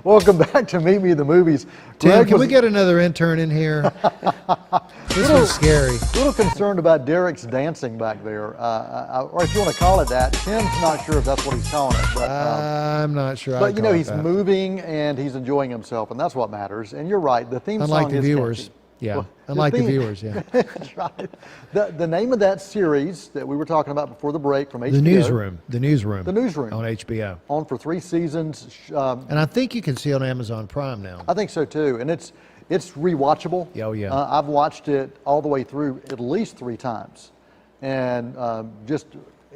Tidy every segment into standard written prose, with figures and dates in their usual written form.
Welcome back to Meet Me in the Movies. Tim, can we get another intern in here? This is scary. A little concerned about Derek's dancing back there, or if you want to call it that. Tim's not sure if that's what he's calling it, but I'm not sure. But you know, he's moving and he's enjoying himself, and that's what matters. And you're right, the theme Unlike song the is viewers. catchy. Yeah, Well, unlike the viewers, yeah. That's right. The name of that series that we were talking about before the break from HBO. The Newsroom. The Newsroom. The Newsroom. On HBO. On for 3 seasons. And I think you can see it on Amazon Prime now. I think so too, and it's rewatchable. Oh yeah. I've watched it all the way through at least 3 times, and just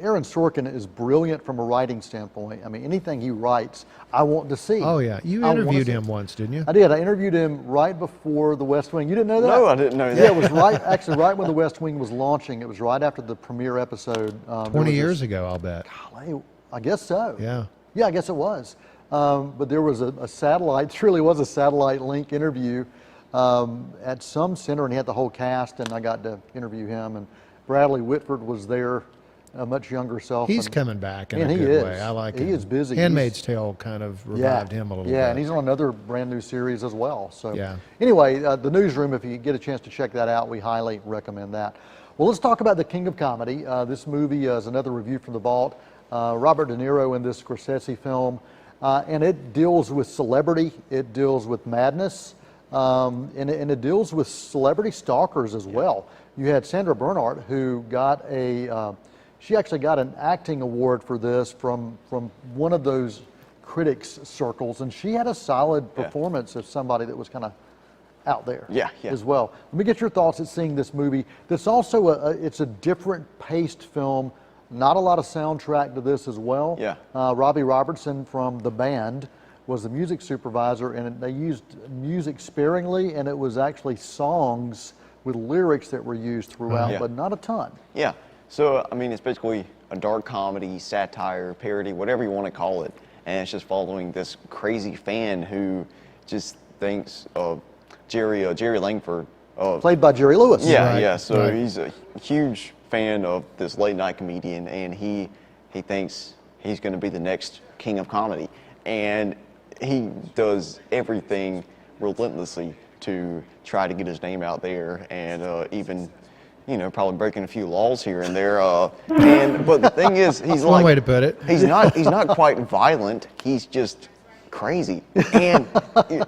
Aaron Sorkin is brilliant from a writing standpoint. I mean, anything he writes, I want to see. Oh yeah, you interviewed him once, didn't you? I did. I interviewed him right before The West Wing. You didn't know that? No, I didn't know that. Yeah, it was actually right when The West Wing was launching. It was right after the premiere episode. 20 years ago, I'll bet. Golly, I guess so. Yeah. Yeah, I guess it was. But there was a satellite, it really was a satellite link interview at some center, and he had the whole cast, and I got to interview him. And Bradley Whitford was there, a much younger self. He's coming back in a he good is. way. I like him. He is busy. Handmaid's Tale kind of revived him a little bit. Yeah, and he's on another brand new series as well. So yeah. Anyway, The Newsroom, if you get a chance to check that out, we highly recommend that. Well, let's talk about The King of Comedy. This movie is another review from the vault. Robert De Niro in this Scorsese film. And it deals with celebrity, it deals with madness, and it deals with celebrity stalkers as well. You had Sandra Bernhardt, who got she actually got an acting award for this from one of those critics circles, and she had a solid performance as somebody that was kind of out there as well. Let me get your thoughts at seeing this movie. That's also it's a different paced film. Not a lot of soundtrack to this as well. Yeah. Robbie Robertson from the band was the music supervisor, and they used music sparingly, and it was actually songs with lyrics that were used throughout, but not a ton. Yeah. So, I mean, it's basically a dark comedy, satire, parody, whatever you want to call it. And it's just following this crazy fan who just thinks of Jerry Langford. Played by Jerry Lewis. Yeah, Right. yeah. So he's a huge fan of this late night comedian, and he thinks he's going to be the next king of comedy, and he does everything relentlessly to try to get his name out there, and even, you know, probably breaking a few laws here and there. But the thing is, he's One way to put it. He's not quite violent. He's just crazy, and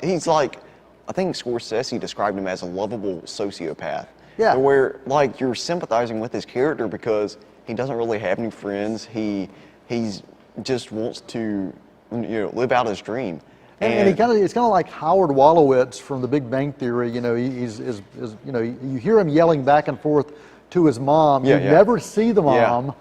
he's like, I think Scorsese described him as a lovable sociopath. Yeah. Where like you're sympathizing with his character because he doesn't really have any friends. He's just wants to, you know, live out his dream. And it's kind of like Howard Wolowitz from The Big Bang Theory. You know, he's you know, you hear him yelling back and forth to his mom. You never see the mom.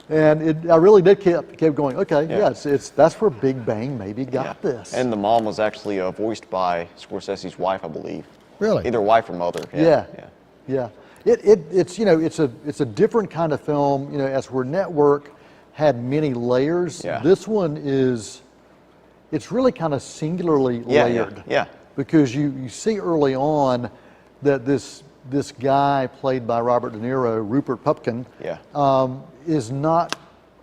And I really did kept going, okay, that's where Big Bang maybe got this. And the mom was actually voiced by Scorsese's wife, I believe. Really? Either wife or mother. Yeah. It's you know, it's a different kind of film. You know, as where Network had many layers, this one it's really kind of singularly layered. Yeah. Because you see early on that this guy played by Robert De Niro, Rupert Pupkin, is not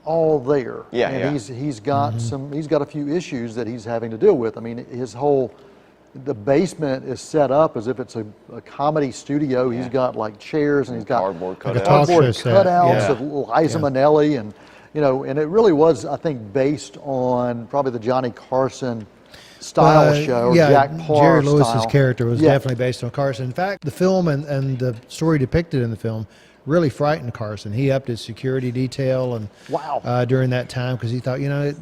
all there. He's got he's got a few issues that he's having to deal with. I mean, the basement is set up as if it's a comedy studio. He's got like chairs, and he's got cardboard cutouts of Liza Minnelli, and you know, and it really was, I think, based on probably the Johnny Carson style show, or Jack Paar Jerry Lewis's style. character was definitely based on Carson. In fact, the film and the story depicted in the film really frightened Carson. He upped his security detail and during that time because he thought, you know,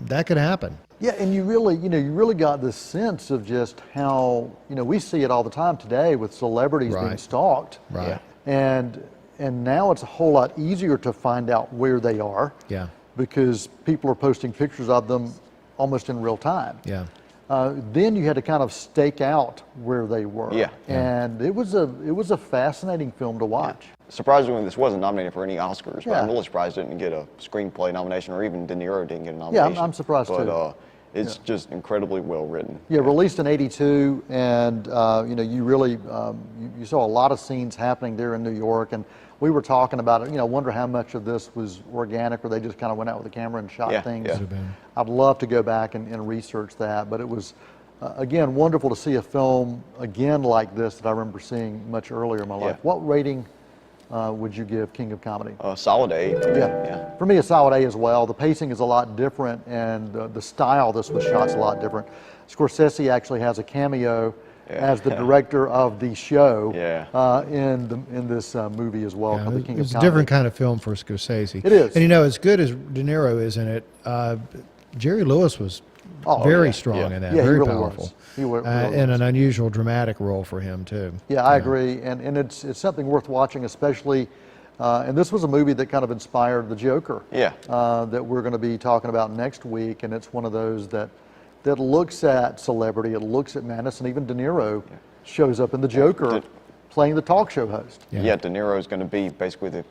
that could happen. Yeah, and you really got this sense of just how, you know, we see it all the time today with celebrities being stalked. Right. And now it's a whole lot easier to find out where they are. Yeah. Because people are posting pictures of them almost in real time. Yeah. Then you had to kind of stake out where they were. Yeah. And it was a fascinating film to watch. Surprisingly, this wasn't nominated for any Oscars, but I'm really surprised it didn't get a screenplay nomination, or even De Niro didn't get a nomination. Yeah, I'm surprised too. It's just incredibly well written. Yeah, released in '82, and you know, you really you saw a lot of scenes happening there in New York, and we were talking about it. You know, wonder how much of this was organic, or they just kind of went out with the camera and shot things. Yeah. I'd love to go back and research that, but it was again wonderful to see a film again like this that I remember seeing much earlier in my life. What rating would you give King of Comedy? Solid 8. Yeah. For me, a solid A as well. The pacing is a lot different, and the style this was shot's a lot different. Scorsese actually has a cameo as the director of the show in this movie as well. Called The King of Comedy. It's a different kind of film for Scorsese. It is. And you know, as good as De Niro is in it, Jerry Lewis was very strong in that, very really powerful. He really and was. an unusual dramatic role for him too. Yeah, I agree, and it's something worth watching, especially. And this was a movie that kind of inspired the Joker. That we're going to be talking about next week, and it's one of those that looks at celebrity, it looks at madness, and even De Niro shows up in the Joker, playing the talk show host. De Niro is going to be basically the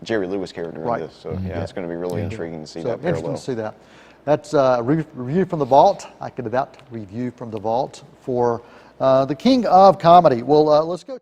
Jerry Lewis character in this, so it's going to be really intriguing to see that parallel. Interesting to see that. That's a review from the vault. I could have that review from the vault for the King of Comedy. Well, let's go.